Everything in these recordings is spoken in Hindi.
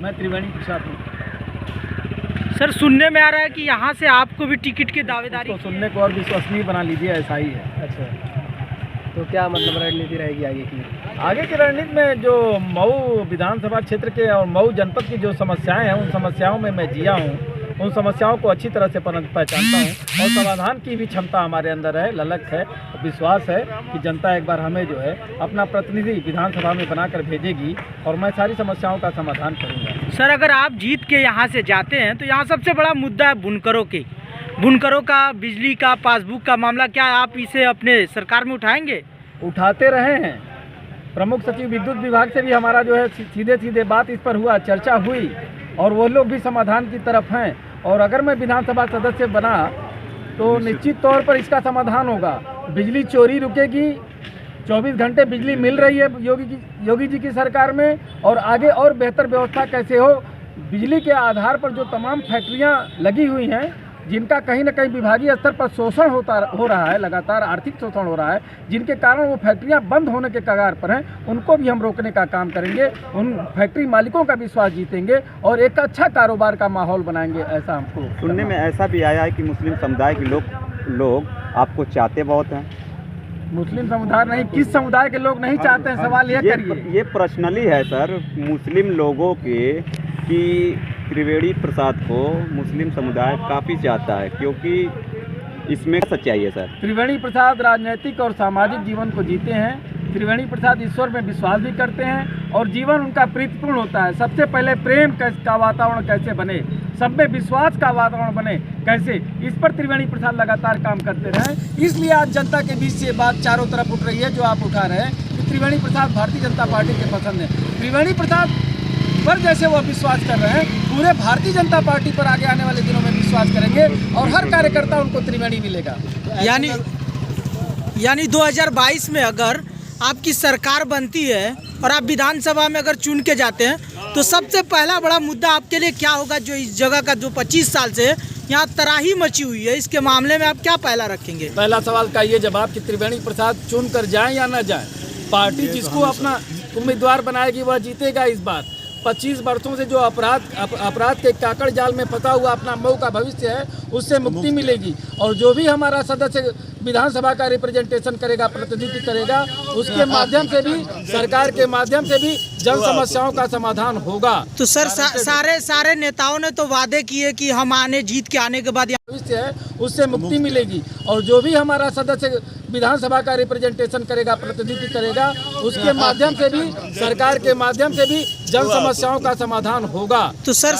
मैं त्रिवेणी प्रसाद हूँ। सर सुनने में आ रहा है कि यहाँ से आपको भी टिकट की दावेदारी तो सुनने को और विश्वसनीय बना लीजिए, ऐसा ही है। अच्छा, तो क्या मतलब रणनीति रहेगी आगे की? आगे की रणनीति में जो मऊ विधानसभा क्षेत्र के और मऊ जनपद की जो समस्याएं हैं, उन समस्याओं में मैं जिया हूँ, उन समस्याओं को अच्छी तरह से पहचानता हूँ और समाधान की भी क्षमता हमारे अंदर है, ललक है, विश्वास है कि जनता एक बार हमें जो है अपना प्रतिनिधि विधानसभा में बनाकर भेजेगी और मैं सारी समस्याओं का समाधान करूँगा। सर अगर आप जीत के यहाँ से जाते हैं तो यहाँ सबसे बड़ा मुद्दा है बुनकरों का बिजली का पासबुक का मामला, क्या आप इसे अपने सरकार में उठाएंगे? उठाते रहे हैं। प्रमुख सचिव विद्युत विभाग से भी हमारा जो है सीधे बात इस पर हुआ, चर्चा हुई और वो लोग भी समाधान की तरफ हैं और अगर मैं विधानसभा सदस्य बना तो निश्चित तौर पर इसका समाधान होगा। बिजली चोरी रुकेगी, 24 घंटे बिजली मिल रही है योगी जी की सरकार में और आगे और बेहतर व्यवस्था कैसे हो। बिजली के आधार पर जो तमाम फैक्ट्रियां लगी हुई हैं, जिनका कहीं ना कहीं विभागीय स्तर पर शोषण हो रहा है, लगातार आर्थिक शोषण हो रहा है, जिनके कारण वो फैक्ट्रियां बंद होने के कगार पर हैं, उनको भी हम रोकने का काम करेंगे। उन फैक्ट्री मालिकों का विश्वास जीतेंगे और एक अच्छा कारोबार का माहौल बनाएंगे। ऐसा हमको सुनने में ऐसा भी आया है कि मुस्लिम समुदाय के लोग आपको चाहते बहुत हैं। मुस्लिम समुदाय नहीं, किस समुदाय के लोग नहीं चाहते हैं, सवाल ये करिए। ये पर्सनली है सर, मुस्लिम लोगों के कि त्रिवेणी प्रसाद को मुस्लिम समुदाय काफ़ी चाहता है, क्योंकि इसमें सच्चाई है सर। त्रिवेणी प्रसाद राजनीतिक और सामाजिक जीवन को जीते हैं। त्रिवेणी प्रसाद ईश्वर में विश्वास भी करते हैं और जीवन उनका प्रीतिपूर्ण होता है। सबसे पहले प्रेम का वातावरण कैसे बने, सब में विश्वास का वातावरण बने कैसे, इस पर त्रिवेणी प्रसाद लगातार काम करते रहे। इसलिए आज जनता के बीच से बात चारों तरफ उठ रही है जो आप उठा रहे हैं कि त्रिवेणी प्रसाद भारतीय जनता पार्टी के पसंद है। त्रिवेणी प्रसाद पर जैसे वो विश्वास कर रहे हैं, पूरे भारतीय जनता पार्टी पर आगे आने वाले दिनों में विश्वास करेंगे और हर कार्यकर्ता उनको त्रिवेणी मिलेगा। यानी 2022 में अगर आपकी सरकार बनती है और आप विधानसभा में अगर चुन के जाते हैं तो सबसे पहला बड़ा मुद्दा आपके लिए क्या होगा? जो इस जगह का जो 25 साल से यहाँ तराही मची हुई है, इसके मामले में आप क्या पहला रखेंगे? पहला सवाल का ये जवाब कि त्रिवेणी प्रसाद चुन कर जाए या न जाए, पार्टी जिसको अपना उम्मीदवार बनाएगी वह जीतेगा। इस बार 25 वर्षों से जो अपराध के काकड़ जाल में फंसा हुआ अपना मऊ का भविष्य है, उससे मुक्ति मिलेगी और जो भी हमारा सदस्य विधानसभा का रिप्रेजेंटेशन करेगा, प्रतिनिधित्व करेगा, उसके माध्यम से भी, सरकार के माध्यम से भी जन समस्याओं का समाधान होगा। तो सर सारे नेताओं ने तो वादे किए कि हम जीत के आने के बाद भविष्य है, उससे मुक्ति मिलेगी और जो भी हमारा सदस्य विधानसभा का रिप्रेजेंटेशन करेगा, प्रतिनिधित्व करेगा, उसके माध्यम से भी, सरकार के माध्यम से भी जन समस्याओं का समाधान होगा। तो सर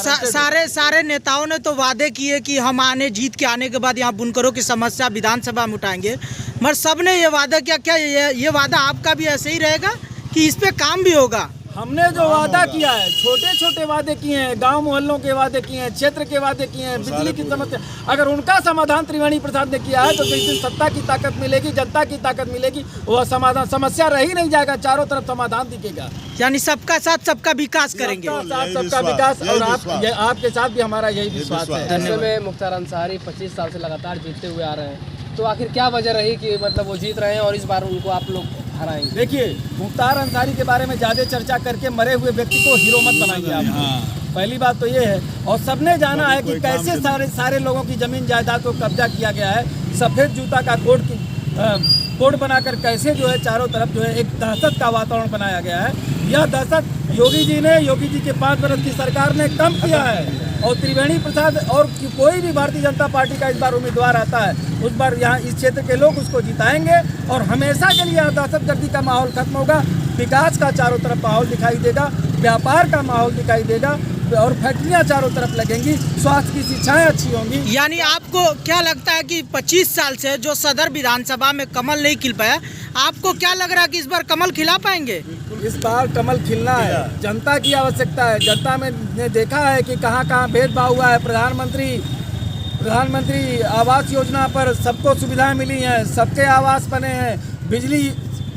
सारे नेताओं ने तो वादे किए कि हम जीत के आने के बाद यहाँ बुनकरों की समस्या विधानसभा में उठाएंगे, मगर सबने ये वादा किया, क्या ये वादा आपका भी ऐसे ही रहेगा कि इस पे काम भी होगा? हमने जो वादा किया है, छोटे छोटे वादे किए हैं, गांव मोहल्लों के वादे किए हैं, क्षेत्र के वादे किए हैं, बिजली की समस्या, अगर उनका समाधान त्रिवेणी प्रसाद ने किया है तो जिस दिन सत्ता की ताकत मिलेगी, जनता की ताकत मिलेगी, वह समाधान, समस्या रह ही नहीं जाएगा, चारों तरफ समाधान दिखेगा। यानी सबका साथ सबका विकास करेंगे, सबका विकास और आपके साथ भी हमारा यही विश्वास है। ऐसे में मुख्तार अंसारी 25 साल से लगातार जीतते हुए आ रहे हैं, तो आखिर क्या वजह रही कि मतलब वो जीत रहे हैं और इस बार उनको आप लोग हराएंगे? देखिए, मुख्तार अंसारी के बारे में ज़्यादा चर्चा करके मरे हुए व्यक्ति को हीरो मत बनाइए आप। पहली बात तो ये है, और सबने जाना है कि कैसे सारे लोगों की जमीन जायदाद को कब्जा किया गया है। सफ़ेद जूता का कोड बनाकर कैसे जो है चारों तरफ जो है एक दहशत का वातावरण बनाया गया है। यह दहशत योगी जी के 5 वर्ष की सरकार ने कम किया है और त्रिवेणी प्रसाद और कोई भी भारतीय जनता पार्टी का इस बार उम्मीदवार आता है, उस बार यहाँ इस क्षेत्र के लोग उसको जिताएंगे और हमेशा के लिए यहाँ दहशतगर्दी का माहौल खत्म होगा, विकास का चारों तरफ माहौल दिखाई देगा, व्यापार का माहौल दिखाई देगा और फैक्ट्रियाँ चारों तरफ लगेंगी, स्वास्थ्य की शिक्षाएं अच्छी होंगी। यानी आपको क्या लगता है कि 25 साल से जो सदर विधानसभा में कमल नहीं खिल पाया, आपको क्या लग रहा है कि इस बार कमल खिला पाएंगे? इस बार कमल खिलना है, जनता की आवश्यकता है। जनता में ने देखा है कि कहाँ भेदभाव हुआ है। प्रधानमंत्री आवास योजना पर सबको सुविधाएं मिली हैं, सबके आवास बने हैं, बिजली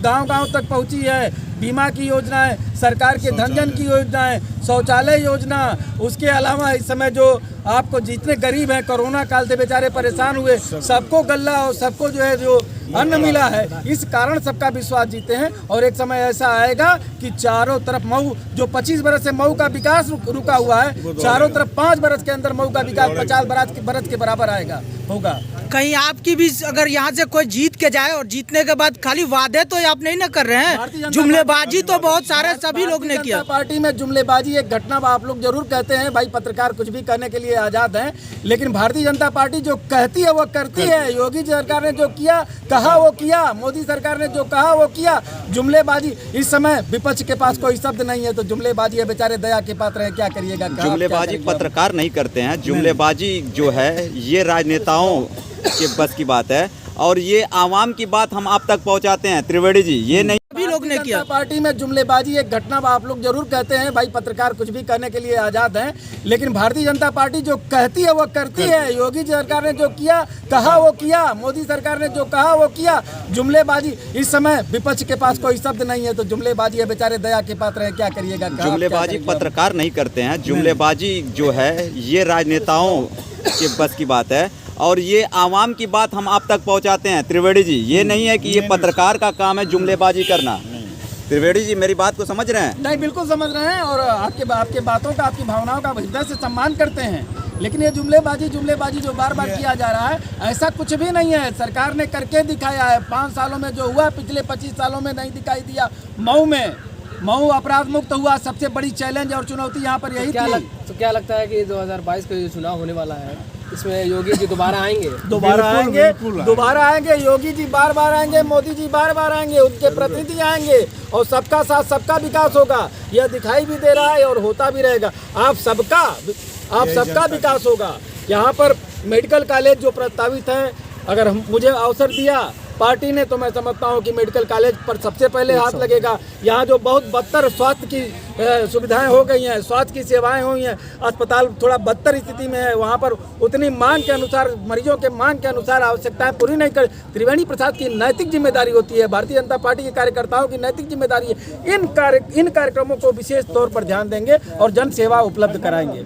गांव-गांव तक पहुंची है, बीमा की योजनाएं, सरकार के धन जन की योजनाएं, शौचालय योजना, उसके अलावा इस समय जो आपको जितने गरीब हैं कोरोना काल से बेचारे परेशान हुए, सबको गल्ला और सबको जो है जो अन्न मिला है, इस कारण सबका विश्वास जीते हैं। और एक समय ऐसा आएगा कि चारों तरफ मऊ, जो 25 बरस से मऊ का विकास रुका हुआ है, चारों तरफ 5 बरस के अंदर मऊ का विकास 50 बरस के बराबर आएगा होगा। कहीं आपकी भी अगर यहाँ से कोई जीत के जाए और जीतने के बाद खाली वादे तो आप नहीं ना कर रहे हैं, जुमलेबाजी तो बहुत सारे सभी लोग ने किया। पार्टी में जुमलेबाजी एक घटना आप लोग जरूर कहते हैं, भाई पत्रकार कुछ भी कहने के लिए आजाद हैं, लेकिन भारतीय जनता पार्टी जो कहती है वो करती है। योगी सरकार ने जो किया कहा वो किया, मोदी सरकार ने जो कहा वो किया। जुमलेबाजी इस समय विपक्ष के पास कोई शब्द नहीं है, तो जुमलेबाजी है, बेचारे दया के पात्र है, क्या करिएगा। जुमलेबाजी पत्रकार नहीं करते हैं, जुमलेबाजी जो है ये राजनेताओं के बस की बात है, और ये आवाम की बात हम आप तक पहुंचाते हैं। त्रिवेदी जी, ये नहीं सभी लोग ने किया। पार्टी में जुमलेबाजी एक घटना आप लोग जरूर कहते हैं, भाई पत्रकार कुछ भी कहने के लिए आजाद हैं, लेकिन भारतीय जनता पार्टी जो कहती है वो करती है। योगी सरकार ने जो किया कहा वो किया, मोदी सरकार ने जो कहा वो किया। जुमलेबाजी इस समय विपक्ष के पास कोई शब्द नहीं है, तो जुमलेबाजी है, बेचारे दया के पात्र है, क्या करिएगा। जुमलेबाजी पत्रकार नहीं करते हैं, जुमलेबाजी जो है ये राजनेताओं के बस की बात है, और ये आवाम की बात हम आप तक पहुंचाते हैं। त्रिवेदी जी, ये नहीं है कि ये पत्रकार का काम है जुमलेबाजी करना। त्रिवेदी जी, मेरी बात को समझ रहे हैं? नहीं, बिल्कुल समझ रहे हैं, और आपके बातों का, आपकी भावनाओं का हृदय से सम्मान करते हैं, लेकिन ये जुमलेबाजी जो बार बार किया जा रहा है, ऐसा कुछ भी नहीं है। सरकार ने करके दिखाया है। 5 सालों में जो हुआ, पिछले 25 सालों में नहीं दिखाई दिया। मऊ अपराध मुक्त हुआ, सबसे बड़ी चैलेंज और चुनौती यहाँ पर यही थी। तो क्या लगता है कि 2022 का जो चुनाव होने वाला है, इसमें योगी जी दोबारा आएंगे? दोबारा आएंगे योगी जी, बार बार आएंगे, मोदी जी बार बार आएंगे, उनके प्रतिनिधि आएंगे, और सबका साथ सबका विकास होगा। यह दिखाई भी दे रहा है और होता भी रहेगा। आप सबका विकास होगा। यहाँ पर मेडिकल कॉलेज जो प्रस्तावित है, अगर मुझे अवसर दिया पार्टी ने, तो मैं समझता हूँ कि मेडिकल कॉलेज पर सबसे पहले हाथ लगेगा। यहाँ जो बहुत बदतर स्वास्थ्य की सुविधाएं हो गई हैं, स्वास्थ्य की सेवाएं हुई हैं, अस्पताल थोड़ा बदतर स्थिति में है, वहाँ पर उतनी मांग के अनुसार, मरीजों के मांग के अनुसार आवश्यकताएं पूरी नहीं कर। त्रिवेणी प्रसाद की नैतिक जिम्मेदारी होती है, भारतीय जनता पार्टी के कार्यकर्ताओं की नैतिक जिम्मेदारी है। इन कार्यक्रमों को विशेष तौर पर ध्यान देंगे और जन सेवा उपलब्ध कराएंगे।